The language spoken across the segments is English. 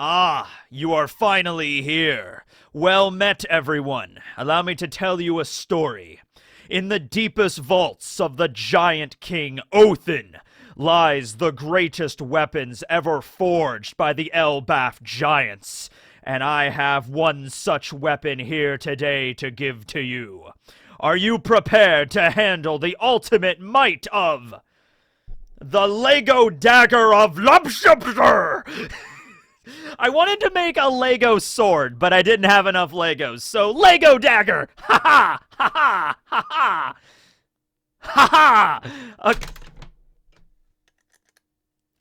Ah, you are finally here. Well met, everyone. Allow me to tell you a story. In the deepest vaults of the giant king Othin lies the greatest weapons ever forged by the Elbaf giants, and I have one such weapon here today to give to you. Are you prepared to handle the ultimate might of the Lego Dagger of Lumpshupster? I wanted to make a Lego sword, but I didn't have enough Legos, so Lego Dagger! Ha ha! Ha ha! Ha ha! Ha ha!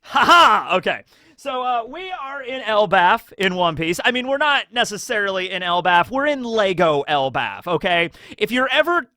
Ha ha! Okay. So, we are in Elbaf in One Piece. I mean, we're not necessarily in Elbaf. We're in Lego Elbaf, okay? If you're ever,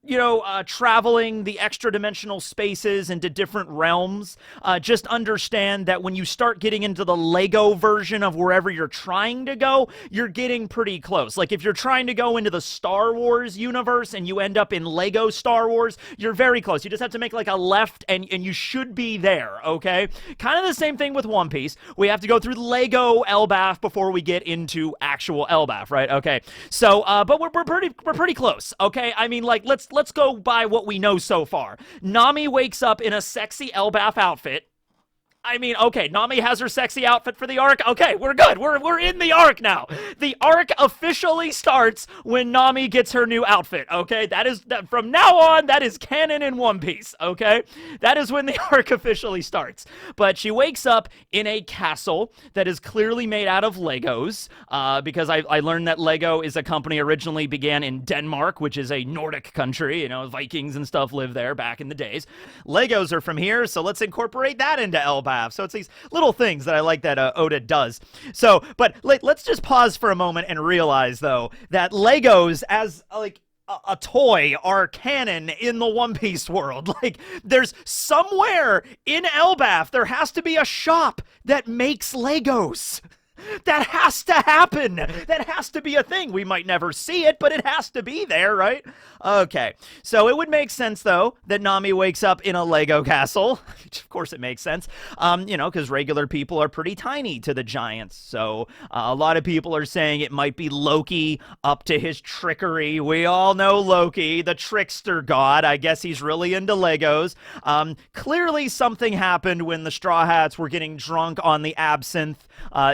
traveling the extra-dimensional spaces into different realms, just understand that when you start getting into the Lego version of wherever you're trying to go, you're getting pretty close. Like, if you're trying to go into the Star Wars universe and you end up in Lego Star Wars, you're very close. You just have to make, like, a left, and you should be there, okay? Kind of the same thing with One Piece. We have to go through Lego Elbaf before we get into actual Elbaf, right? Okay. So, but we're pretty close, okay? I mean, like, let's go by what we know so far. Nami wakes up in a sexy Elbaf outfit. I mean, okay, Nami has her sexy outfit for the arc. Okay, we're good. We're in the arc now. The arc officially starts when Nami gets her new outfit, okay? From now on, that is canon in One Piece, okay? That is when the arc officially starts. But she wakes up in a castle that is clearly made out of Legos, because I learned that Lego is a company originally began in Denmark, which is a Nordic country. Vikings and stuff lived there back in the days. Legos are from here, so let's incorporate that into Elbaf. So it's these little things that I like that Oda does. So, but let's just pause for a moment and realize, though, that Legos as, like, a toy are canon in the One Piece world. Like, there's somewhere in Elbaf, there has to be a shop that makes Legos. That has to happen. That has to be a thing. We might never see it, but it has to be there, right? Okay. So it would make sense, though, that Nami wakes up in a Lego castle. Which, of course, it makes sense. Because regular people are pretty tiny to the giants. So a lot of people are saying it might be Loki up to his trickery. We all know Loki, the trickster god. I guess he's really into Legos. Clearly, something happened when the Straw Hats were getting drunk on the absinthe.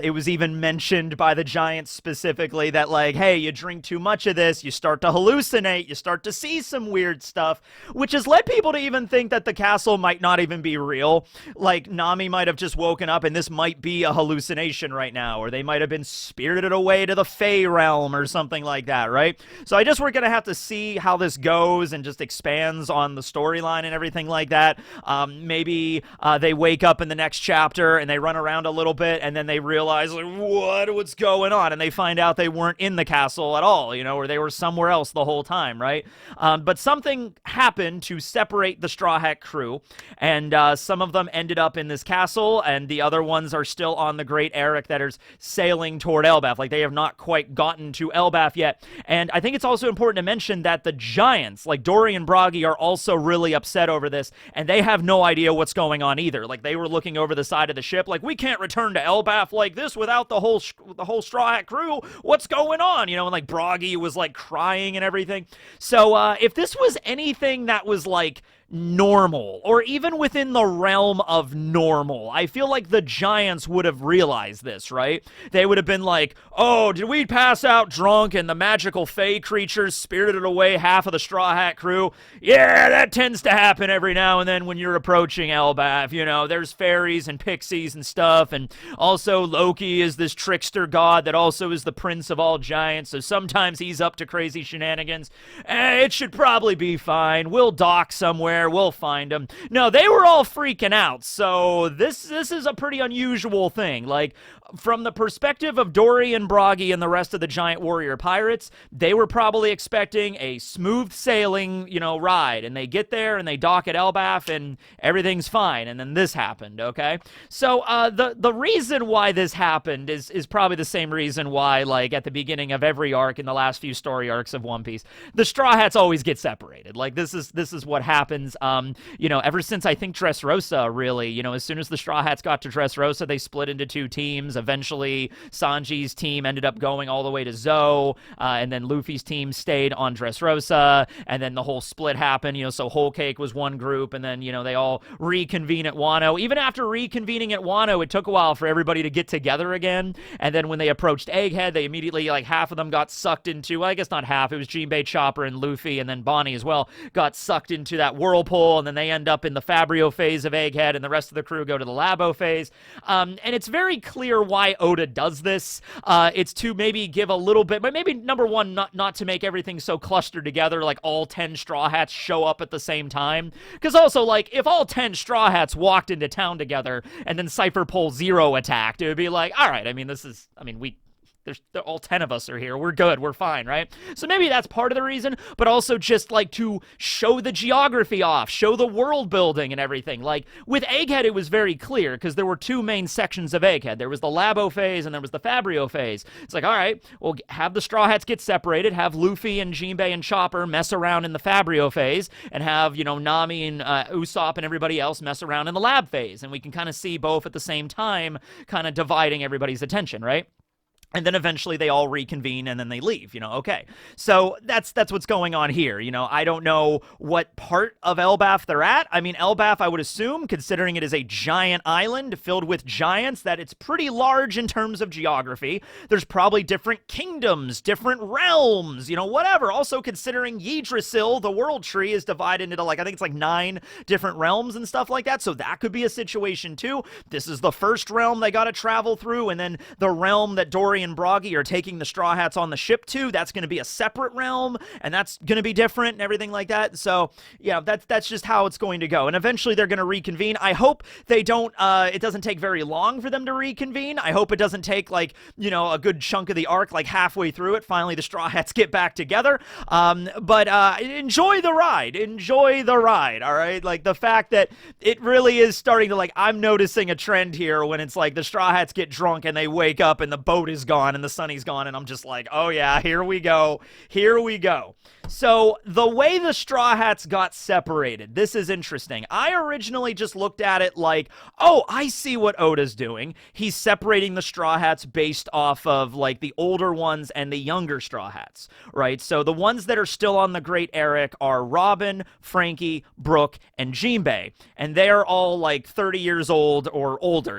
It was even mentioned by the giants specifically that, like, hey, you drink too much of this, you start to hallucinate, you start to see some weird stuff, which has led people to even think that the castle might not even be real. Like, Nami might have just woken up and this might be a hallucination right now, or they might have been spirited away to the Fae realm or something like that, right? So I guess we're going to have to see how this goes and just expands on the storyline and everything like that. Maybe they wake up in the next chapter and they run around a little bit and then they realize, like, what's going on? And they find out they weren't in the castle at all, or they were somewhere else the whole time, right? But something happened to separate the Straw Hat crew, and some of them ended up in this castle, and the other ones are still on the Great Eric that is sailing toward Elbaf. Like, they have not quite gotten to Elbaf yet. And I think it's also important to mention that the giants, like Dory and Bragi, are also really upset over this, and they have no idea what's going on either. Like, they were looking over the side of the ship, like, we can't return to Elbaf like this without the whole Straw Hat crew. What's going on? And like Bragi was like crying and everything. So if this was anything that was like normal, or even within the realm of normal, I feel like the giants would have realized this, right? They would have been like, oh, did we pass out drunk and the magical Fae creatures spirited away half of the Straw Hat crew? Yeah, that tends to happen every now and then when you're approaching Elbaf. There's fairies and pixies and stuff, and also Loki is this trickster god that also is the prince of all giants, so sometimes he's up to crazy shenanigans. It should probably be fine. We'll dock somewhere. We'll find them. No, they were all freaking out. So this is a pretty unusual thing. Like, from the perspective of Dory and Bragi and the rest of the giant warrior pirates, they were probably expecting a smooth sailing, ride. And they get there and they dock at Elbaf and everything's fine. And then this happened, okay? So the reason why this happened is probably the same reason why, like, at the beginning of every arc in the last few story arcs of One Piece, the Straw Hats always get separated. Like, this is what happens. Ever since I think Dressrosa, really, as soon as the Straw Hats got to Dressrosa, they split into two teams. eventually Sanji's team ended up going all the way to Zoe, and then Luffy's team stayed on Dressrosa, and then the whole split happened, so Whole Cake was one group, and then, they all reconvene at Wano. Even after reconvening at Wano, it took a while for everybody to get together again, and then when they approached Egghead, they immediately, half of them got sucked into, well, I guess not half, it was Jinbei, Chopper, and Luffy, and then Bonnie as well, got sucked into that whirlpool, and then they end up in the Fabrio phase of Egghead, and the rest of the crew go to the Labo phase. And it's very clear why Oda does this. It's to maybe give a little bit, but maybe number one, not to make everything so clustered together, like all 10 Straw Hats show up at the same time. Because also, if all 10 Straw Hats walked into town together and then Cypher Pole Zero attacked, it would be like, all right, all 10 of us are here. We're good. We're fine, right? So maybe that's part of the reason, but also just to show the geography off, show the world building and everything. With Egghead, it was very clear because there were two main sections of Egghead. There was the Labo phase and there was the Fabrio phase. It's all right, we'll have the Straw Hats get separated, have Luffy and Jinbei and Chopper mess around in the Fabrio phase, and have, Nami and Usopp and everybody else mess around in the Lab phase. And we can kind of see both at the same time, kind of dividing everybody's attention, right? And then eventually they all reconvene and then they leave, okay. So that's what's going on here. I don't know what part of Elbaf they're at. Elbaf, I would assume, considering it is a giant island filled with giants, that it's pretty large in terms of geography. There's probably different kingdoms, different realms, whatever. Also considering Yggdrasil, the world tree, is divided into I think it's 9 different realms and stuff like that. So that could be a situation too. This is the first realm they got to travel through, and then the realm that Dory and Broggy are taking the Straw Hats on the ship to, that's going to be a separate realm, and that's going to be different and everything like that. So yeah, that's just how it's going to go, and eventually they're going to reconvene. I hope they don't it doesn't take very long for them to reconvene. I hope it doesn't take a good chunk of the arc, halfway through it, finally the Straw Hats get back together. But enjoy the ride, all right? The fact that it really is starting to I'm noticing a trend here when it's the Straw Hats get drunk and they wake up and the boat is gone and the sunny's gone, and I'm just oh yeah, here we go. So the way the Straw Hats got separated, this is interesting. I originally just looked at it oh, I see what Oda's doing. He's separating the Straw Hats based off of the older ones and the younger Straw Hats, right? So the ones that are still on the Great Eric are Robin, Frankie, Brooke, and Jinbei, and they're all 30 years old or older.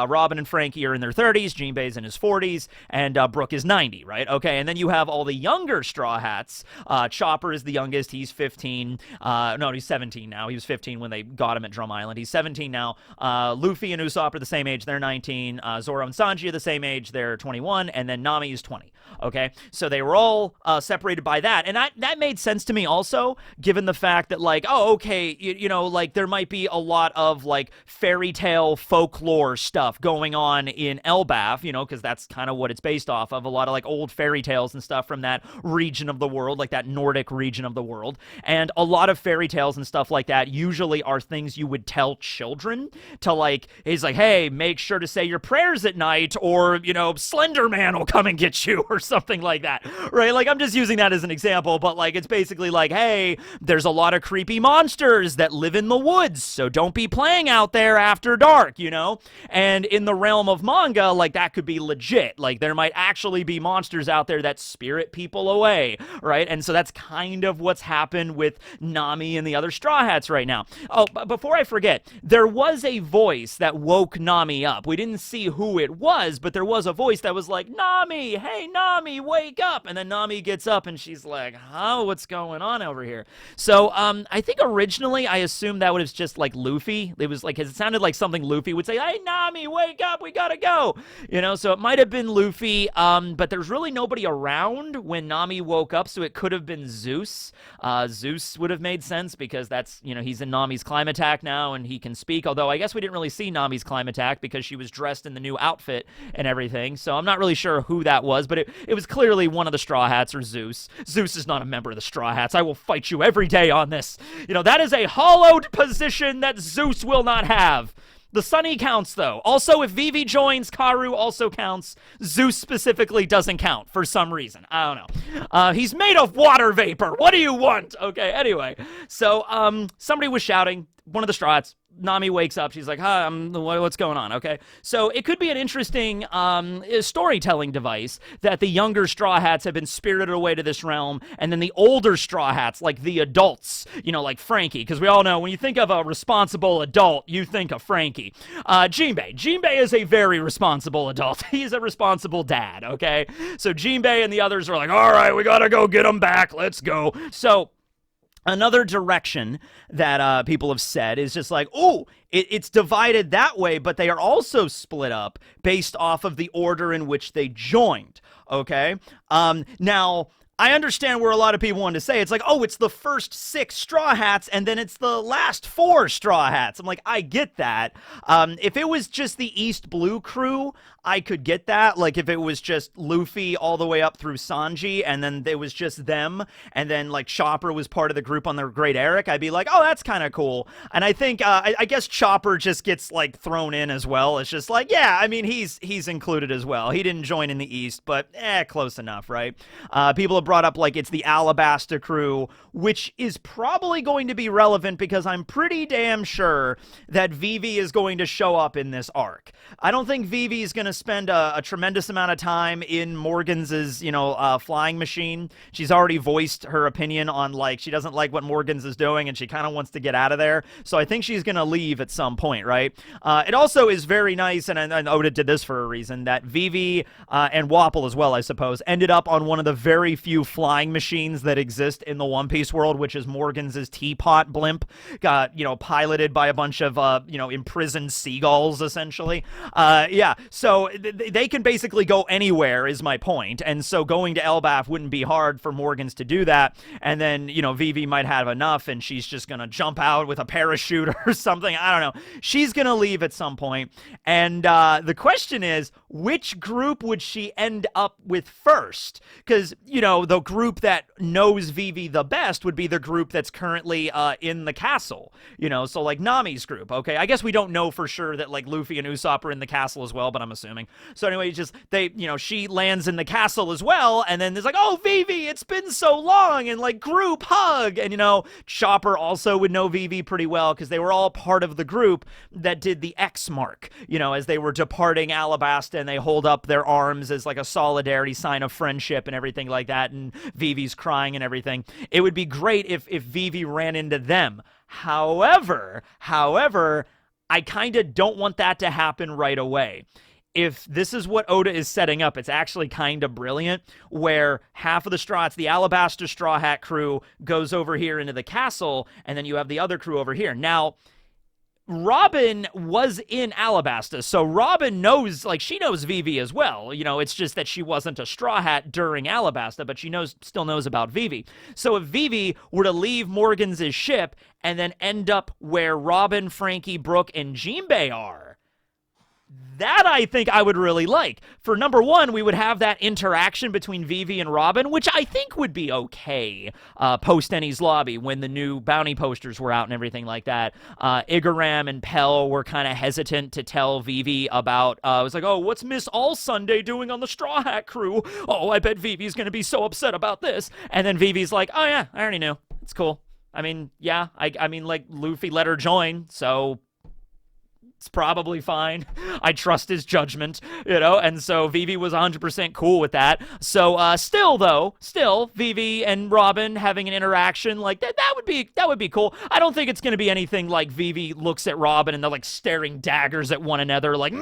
Robin and Frankie are in their 30s, Jinbei's in his 40s, and Brooke is 90, right? Okay, and then you have all the younger Straw Hats. Chopper is the youngest. He's 15. No, he's 17 now. He was 15 when they got him at Drum Island. He's 17 now. Luffy and Usopp are the same age. They're 19. Zoro and Sanji are the same age. They're 21. And then Nami is 20. Okay, so they were all separated by that. And that made sense to me also, given the fact that there might be a lot of fairy tale folklore stuff going on in Elbaf, because that's kind of what it's based off of, a lot of old fairy tales and stuff from that region of the world, that Nordic region of the world. And a lot of fairy tales and stuff like that usually are things you would tell children to he's hey, make sure to say your prayers at night, or Slender Man will come and get you, or something like that, right? I'm just using that as an example, but it's basically hey, there's a lot of creepy monsters that live in the woods, so don't be playing out there after dark, And in the realm of manga, that could be legit. There might actually be monsters out there that spirit people away, right? And so that's kind of what's happened with Nami and the other Straw Hats right now. Oh, but before I forget, there was a voice that woke Nami up. We didn't see who it was, but there was a voice that was Nami, hey, Nami, wake up. And then Nami gets up and she's huh, what's going on over here? So I think originally I assumed that was just Luffy. It was it sounded like something Luffy would say, hey, Nami, wake up, we gotta go. So it might have been Luffy, but there's really nobody around when Nami woke up, so it could have been Zeus. Zeus would have made sense because that's, he's in Nami's climb attack now and he can speak, although I guess we didn't really see Nami's climb attack because she was dressed in the new outfit and everything, so I'm not really sure who that was, but it was clearly one of the Straw Hats or Zeus. Zeus is not a member of the Straw Hats. I will fight you every day on this. That is a hollowed position that Zeus will not have. The Sunny counts, though. Also, if Vivi joins, Karu also counts. Zeus specifically doesn't count for some reason. I don't know. He's made of water vapor. What do you want? Okay, anyway. So, somebody was shouting. One of the Straw Hats, Nami wakes up. She's like, huh, what's going on? Okay. So it could be an interesting storytelling device that the younger Straw Hats have been spirited away to this realm, and then the older Straw Hats, like the adults, like Frankie, because we all know when you think of a responsible adult, you think of Frankie. Jinbei. Jinbei is a very responsible adult. He's a responsible dad, okay? So Jinbei and the others are like, all right, we gotta go get him back. Let's go. So another direction that people have said is just like, it's divided that way, but they are also split up based off of the order in which they joined, okay? Now, I understand where a lot of people want to say it's like, it's the first 6 Straw Hats and then it's the last 4 Straw Hats. I'm like, I get that. If it was just the East Blue crew, I could get that. Like if it was just Luffy all the way up through Sanji and then it was just them and then like Chopper was part of the group on the Great Eric, I'd be like, that's kind of cool. And I think, I guess Chopper just gets like thrown in as well. It's just like, yeah, I mean, he's included as well. He didn't join in the East, but close enough, right? People have brought up like it's the Alabasta crew, which is probably going to be relevant because I'm pretty damn sure that Vivi is going to show up in this arc. I don't think Vivi is going to spend a tremendous amount of time in Morgans's, flying machine. She's already voiced her opinion on like she doesn't like what Morgans is doing and she kind of wants to get out of there. So I think she's going to leave at some point, right? It also is very nice, and Oda did this for a reason, that Vivi and Wapple as well, I suppose, ended up on one of the very few flying machines that exist in the One Piece world, which is Morgans's teapot blimp, got, piloted by a bunch of, imprisoned seagulls, essentially. So they can basically go anywhere, is my point. And so going to Elbaf wouldn't be hard for Morgans to do that. And then, Vivi might have enough and she's just going to jump out with a parachute or something. I don't know. She's going to leave at some point. And the question is, which group would she end up with first? Because, the group that knows Vivi the best would be the group that's currently in the castle. So like Nami's group. Okay, I guess we don't know for sure that like Luffy and Usopp are in the castle as well, but I'm assuming. So anyway, she lands in the castle as well, and then there's like, Vivi, it's been so long, and like group hug, and Chopper also would know Vivi pretty well because they were all part of the group that did the X mark, as they were departing Alabasta, and they hold up their arms as like a solidarity sign of friendship and everything like that, and Vivi's crying and everything. It would be great if Vivi ran into them. However, I kind of don't want that to happen right away. If this is what Oda is setting up, it's actually kind of brilliant, where half of the the Alabasta Straw Hat crew goes over here into the castle, and then you have the other crew over here. Now, Robin was in Alabasta, so Robin knows, she knows Vivi as well. It's just that she wasn't a Straw Hat during Alabasta, but she still knows about Vivi. So if Vivi were to leave Morgans' ship and then end up where Robin, Frankie, Brook, and Jinbei are, that I think I would really like. For number one, we would have that interaction between Vivi and Robin, which I think would be okay post Enies Lobby when the new bounty posters were out and everything like that. Igaram and Pell were kind of hesitant to tell Vivi about, it was like, what's Miss All Sunday doing on the Straw Hat crew? I bet Vivi's going to be so upset about this. And then Vivi's like, yeah, I already knew. It's cool. I mean, yeah, I mean, Luffy let her join, so it's probably fine. I trust his judgment, and so Vivi was 100% cool with that. So still, Vivi and Robin having an interaction like that would be cool. I don't think it's going to be anything like Vivi looks at Robin and they're like staring daggers at one another like,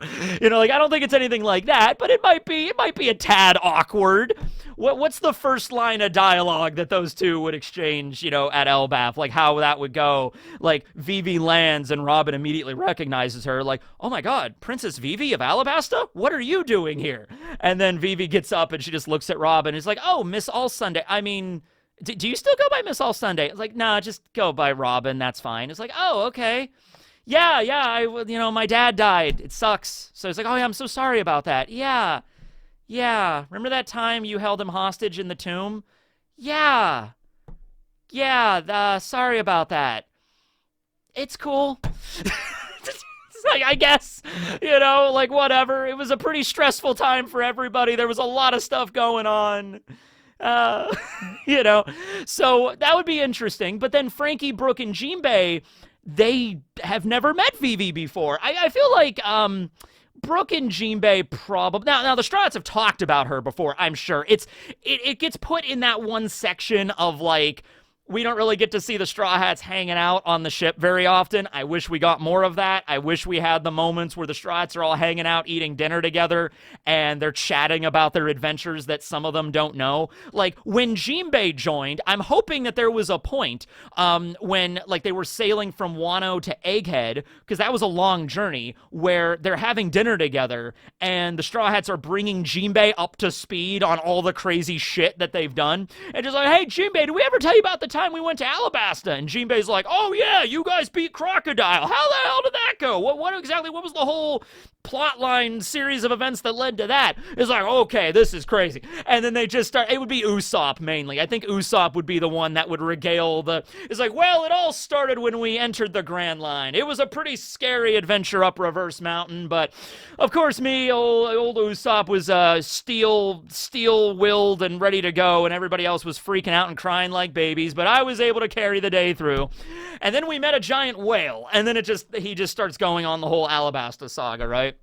I don't think it's anything like that, but it might be a tad awkward. What's the first line of dialogue that those two would exchange, at Elbaf? Like, how that would go? Like, Vivi lands and Robin immediately recognizes her, like, oh my god, Princess Vivi of Alabasta? What are you doing here? And then Vivi gets up and she just looks at Robin and is like, Miss All Sunday. I mean, do you still go by Miss All Sunday? It's like, nah, just go by Robin, that's fine. It's like, okay. Yeah, my dad died. It sucks. So it's like, yeah, I'm so sorry about that. Yeah. Remember that time you held him hostage in the tomb? Yeah, sorry about that. It's cool. It's like, I guess, whatever. It was a pretty stressful time for everybody. There was a lot of stuff going on. Uh, you know, so that would be interesting. But then Frankie, Brooke, and Jinbei, they have never met Vivi before. I feel like Brooke and Jinbei probably now the Straw Hats have talked about her before. I'm sure it gets put in that one section of like, we don't really get to see the Straw Hats hanging out on the ship very often. I wish we got more of that. I wish we had the moments where the Straw Hats are all hanging out eating dinner together and they're chatting about their adventures that some of them don't know. Like when Jinbei joined, I'm hoping that there was a point when like they were sailing from Wano to Egghead, because that was a long journey, where they're having dinner together and the Straw Hats are bringing Jinbei up to speed on all the crazy shit that they've done. And just like, hey, Jinbei, did we ever tell you about the time we went to Alabasta? And Jinbei's like, oh yeah, you guys beat Crocodile. How the hell did that go? What was the whole plotline series of events that led to that? It's like, okay, this is crazy. And then they just start, it would be Usopp mainly. I think Usopp would be the one that would regale it's like, well, it all started when we entered the Grand Line. It was a pretty scary adventure up Reverse Mountain, but of course me, old Usopp was steel-willed and ready to go, and everybody else was freaking out and crying like babies, but I was able to carry the day through. And then we met a giant whale, and then he just starts going on the whole Alabasta saga, right?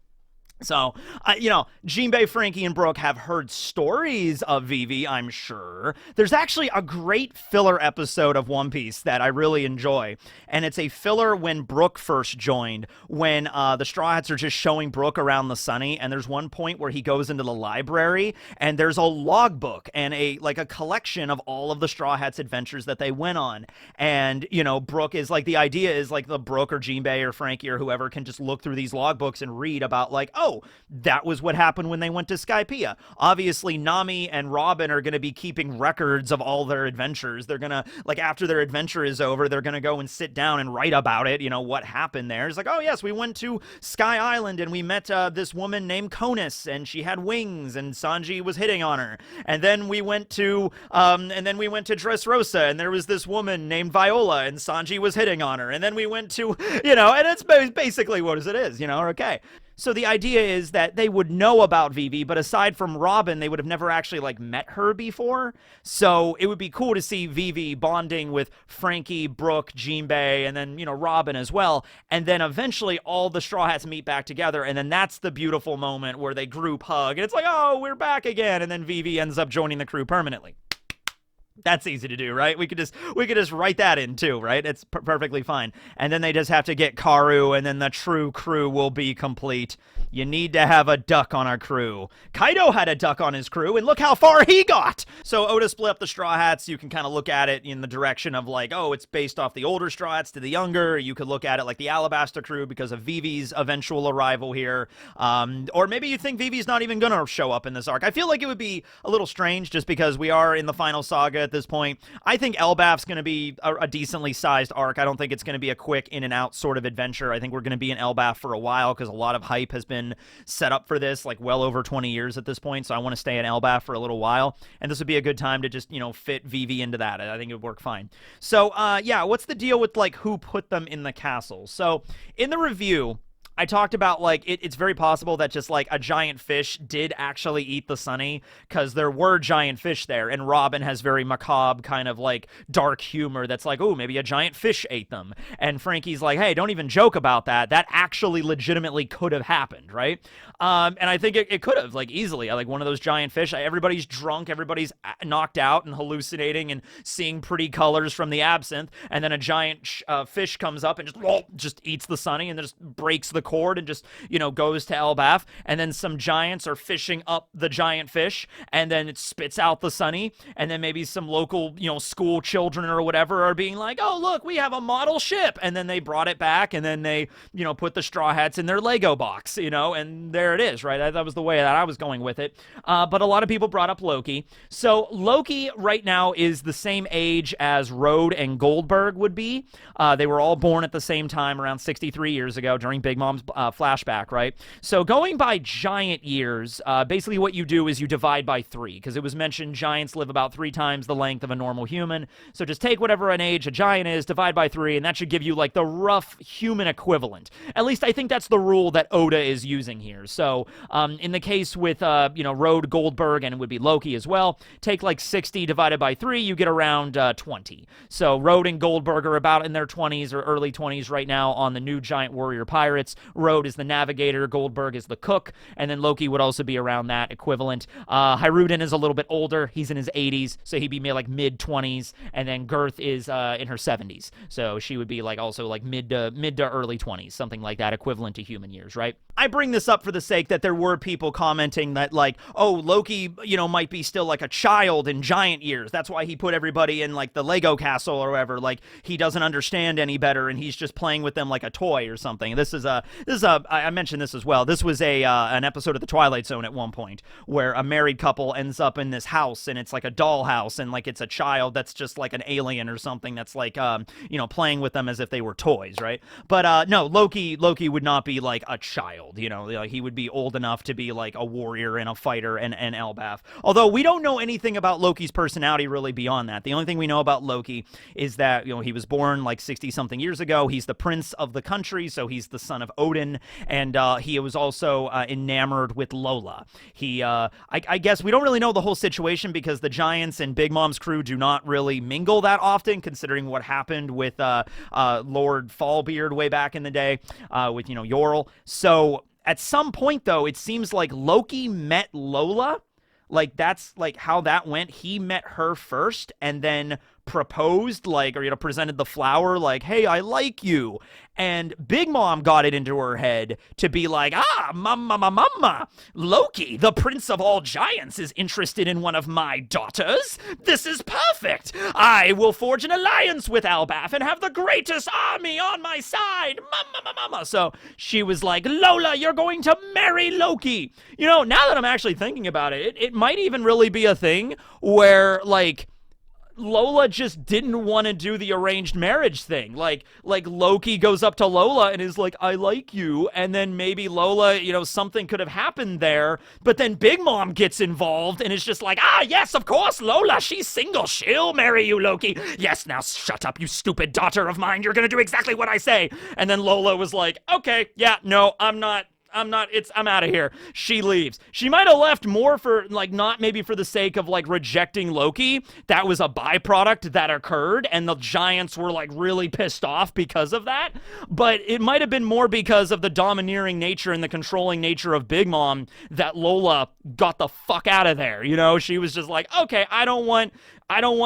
So, Jinbei, Frankie, and Brooke have heard stories of Vivi, I'm sure. There's actually a great filler episode of One Piece that I really enjoy, and it's a filler when Brooke first joined, when the Straw Hats are just showing Brooke around the Sunny, and there's one point where he goes into the library, and there's a logbook and a collection of all of the Straw Hats' adventures that they went on. And, Brooke is like, the idea is like the Brooke or Jinbei or Frankie or whoever can just look through these logbooks and read about like, oh, that was what happened when they went to Skypiea. Obviously, Nami and Robin are going to be keeping records of all their adventures. They're going to, like, after their adventure is over, they're going to go and sit down and write about it, what happened there. It's like, oh, yes, we went to Sky Island and we met this woman named Konus, and she had wings, and Sanji was hitting on her. And then we went to Dressrosa, and there was this woman named Viola, and Sanji was hitting on her. And then we went to, and it's basically what it is, okay. So the idea is that they would know about Vivi, but aside from Robin, they would have never actually, met her before. So it would be cool to see Vivi bonding with Frankie, Brooke, Jinbei, and then, Robin as well. And then eventually all the Straw Hats meet back together, and then that's the beautiful moment where they group hug, and it's like, oh, we're back again, and then Vivi ends up joining the crew permanently. That's easy to do, right? We could just write that in too, right? It's perfectly fine. And then they just have to get Karu, and then the true crew will be complete. You need to have a duck on our crew. Kaido had a duck on his crew, and look how far he got! So Oda split up the Straw Hats. You can kind of look at it in the direction of like, oh, it's based off the older Straw Hats to the younger. You could look at it like the Alabasta crew because of Vivi's eventual arrival here. Or maybe you think Vivi's not even gonna show up in this arc. I feel like it would be a little strange just because we are in the final saga at this point. I think Elbaf's going to be a decently sized arc. I don't think it's going to be a quick in and out sort of adventure. I think we're going to be in Elbaf for a while because a lot of hype has been set up for this, like well over 20 years at this point. So I want to stay in Elbaf for a little while, and this would be a good time to just, fit Vivi into that. I think it would work fine. So, yeah, what's the deal with like who put them in the castle? So in the review, I talked about, like, it's very possible that just, like, a giant fish did actually eat the Sunny, because there were giant fish there, and Robin has very macabre kind of, like, dark humor that's like, oh, maybe a giant fish ate them. And Frankie's like, hey, don't even joke about that. That actually legitimately could have happened, right? And I think it could have, like, easily. Like, one of those giant fish, everybody's drunk, everybody's knocked out and hallucinating and seeing pretty colors from the absinthe, and then a giant fish comes up and just eats the Sunny and then just breaks the cord and just, goes to Elbaf, and then some giants are fishing up the giant fish, and then it spits out the Sunny, and then maybe some local, school children or whatever are being like, oh, look, we have a model ship, and then they brought it back, and then they, put the Straw Hats in their Lego box, and there it is, right? That was the way that I was going with it. But a lot of people brought up Loki. So Loki right now is the same age as Road and Goldberg would be. They were all born at the same time around 63 years ago during Big Mom Mom's flashback, right? So going by giant years, basically what you do is you divide by 3, because it was mentioned giants live about 3 times the length of a normal human. So just take whatever an age a giant is, divide by 3, and that should give you like the rough human equivalent. At least I think that's the rule that Oda is using here. So in the case with Road, Goldberg, and it would be Loki as well, take like 60 divided by 3, you get around 20. So Road and Goldberg are about in their 20s or early 20s right now on the new Giant Warrior Pirates. Road is the navigator, Goldberg is the cook, and then Loki would also be around that equivalent. Hiruden is a little bit older. He's in his 80s, so he'd be like mid-20s, and then Girth is in her 70s. So she would be like also like mid to early 20s, something like that, equivalent to human years, right? I bring this up for the sake that there were people commenting that like, oh, Loki, might be still like a child in giant years. That's why he put everybody in like the Lego castle or whatever. Like he doesn't understand any better and he's just playing with them like a toy or something. I mentioned this as well. This was an episode of The Twilight Zone at one point where a married couple ends up in this house and it's like a doll house and like it's a child that's just like an alien or something that's like, playing with them as if they were toys, right? But no, Loki would not be like a child, he would be old enough to be like a warrior and a fighter and Elbaf. Although we don't know anything about Loki's personality really beyond that. The only thing we know about Loki is that, he was born like 60-something years ago. He's the prince of the country, so he's the son of Odin, and he was also enamored with Lola. I guess we don't really know the whole situation because the Giants and Big Mom's crew do not really mingle that often, considering what happened with Lord Fallbeard way back in the day with, Yorl. So at some point, though, it seems like Loki met Lola. Like, that's, like, how that went. He met her first and then proposed, like, or, presented the flower, like, hey, I like you. And Big Mom got it into her head to be like, mama, Loki, the prince of all giants, is interested in one of my daughters. This is perfect. I will forge an alliance with Elbaf and have the greatest army on my side. Mama. So she was like, Lola, you're going to marry Loki. Now that I'm actually thinking about it, it might even really be a thing where, like, Lola just didn't want to do the arranged marriage thing. Like Loki goes up to Lola and is like, I like you. And then maybe Lola, something could have happened there. But then Big Mom gets involved and is just like, yes, of course, Lola, she's single. She'll marry you, Loki. Yes, now shut up, you stupid daughter of mine. You're going to do exactly what I say. And then Lola was like, okay, yeah, no, I'm out of here. She leaves. She might have left more for, like, not maybe for the sake of, like, rejecting Loki. That was a byproduct that occurred, and the Giants were, like, really pissed off because of that. But it might have been more because of the domineering nature and the controlling nature of Big Mom that Lola got the fuck out of there. She was just like, okay, I don't want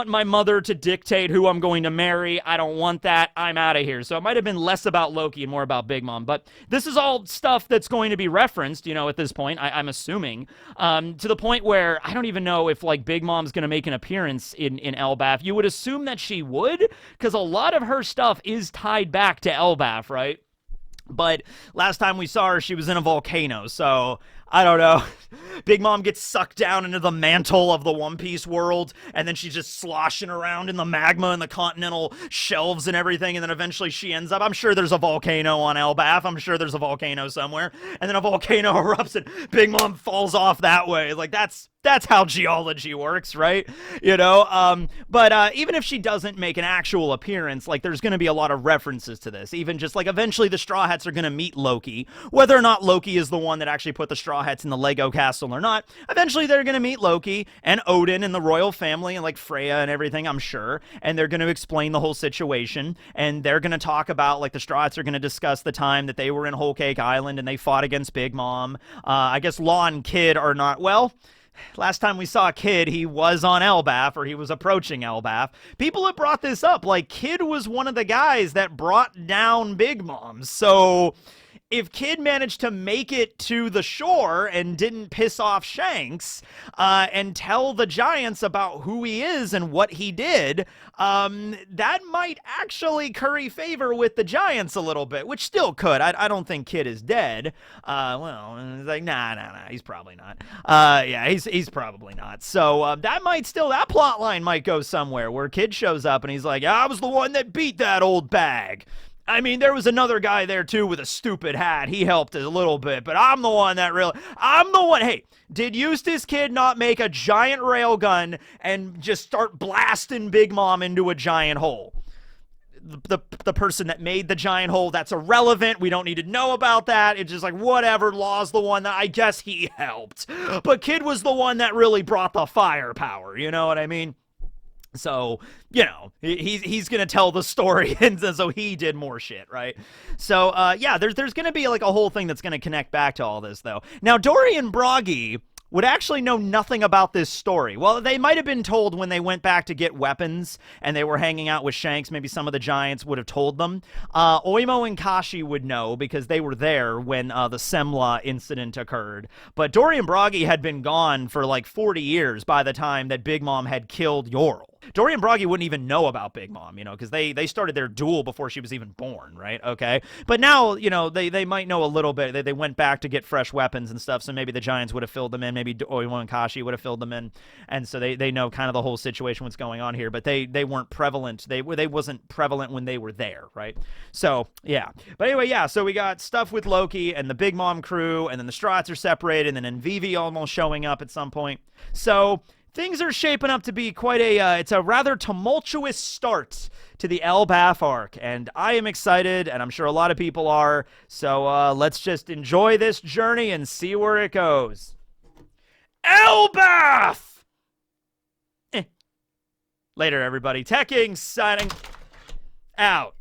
my mother to dictate who I'm going to marry. I don't want that. I'm out of here. So it might have been less about Loki and more about Big Mom. But this is all stuff that's going to be referenced, at this point, I'm assuming, to the point where I don't even know if, like, Big Mom's going to make an appearance in Elbaf. You would assume that she would, because a lot of her stuff is tied back to Elbaf, right? But last time we saw her, she was in a volcano, so I don't know. Big Mom gets sucked down into the mantle of the One Piece world, and then she's just sloshing around in the magma and the continental shelves and everything, and then eventually she ends up, I'm sure there's a volcano on Elbaf, I'm sure there's a volcano somewhere, and then a volcano erupts and Big Mom falls off that way. Like, that's how geology works, right? But even if she doesn't make an actual appearance, like, there's going to be a lot of references to this. Even just, like, eventually the Straw Hats are going to meet Loki. Whether or not Loki is the one that actually put the Straw Hats in the Lego castle or not, eventually they're going to meet Loki and Odin and the royal family and, like, Freya and everything, I'm sure. And they're going to explain the whole situation. And they're going to talk about, like, the Straw Hats are going to discuss the time that they were in Whole Cake Island and they fought against Big Mom. I guess Law and Kid are not, well, last time we saw Kid, he was on Elbaf, or he was approaching Elbaf. People have brought this up. Like, Kid was one of the guys that brought down Big Mom. So if Kid managed to make it to the shore and didn't piss off Shanks and tell the Giants about who he is and what he did, that might actually curry favor with the Giants a little bit, which still could. I don't think Kid is dead. Well, it's like, nah, he's probably not. Yeah, he's probably not. So that plot line might go somewhere where Kid shows up and he's like, I was the one that beat that old bag. I mean, there was another guy there too with a stupid hat. He helped a little bit, but I'm the one that really, I'm the one. Hey, did Eustace Kid not make a giant railgun and just start blasting Big Mom into a giant hole? The person that made the giant hole, that's irrelevant. We don't need to know about that. It's just like, whatever. Law's the one that I guess he helped. But Kid was the one that really brought the firepower. You know what I mean? So, you know, he's going to tell the story, and so he did more shit, right? So, yeah, there's going to be like a whole thing that's going to connect back to all this, though. Now, Dory and Broggy would actually know nothing about this story. Well, they might have been told when they went back to get weapons and they were hanging out with Shanks. Maybe some of the giants would have told them. Oimo and Kashi would know because they were there when the Semla incident occurred. But Dory and Broggy had been gone for like 40 years by the time that Big Mom had killed Yorl. Dory and Broggy wouldn't even know about Big Mom, you know, because they started their duel before she was even born, right? Okay. But now, you know, they might know a little bit. They went back to get fresh weapons and stuff, so maybe the giants would have filled them in. Maybe Oimo and Kashi would have filled them in. And so they know kind of the whole situation, what's going on here. But they weren't prevalent. They wasn't prevalent when they were there, right? So, yeah. But anyway, yeah, so we got stuff with Loki and the Big Mom crew, and then the Strats are separated, and then Vivi almost showing up at some point. So things are shaping up to be quite it's a rather tumultuous start to the Elbaf arc, and I am excited, and I'm sure a lot of people are, so let's just enjoy this journey and see where it goes. Elbaf! Later, everybody. Teching signing out.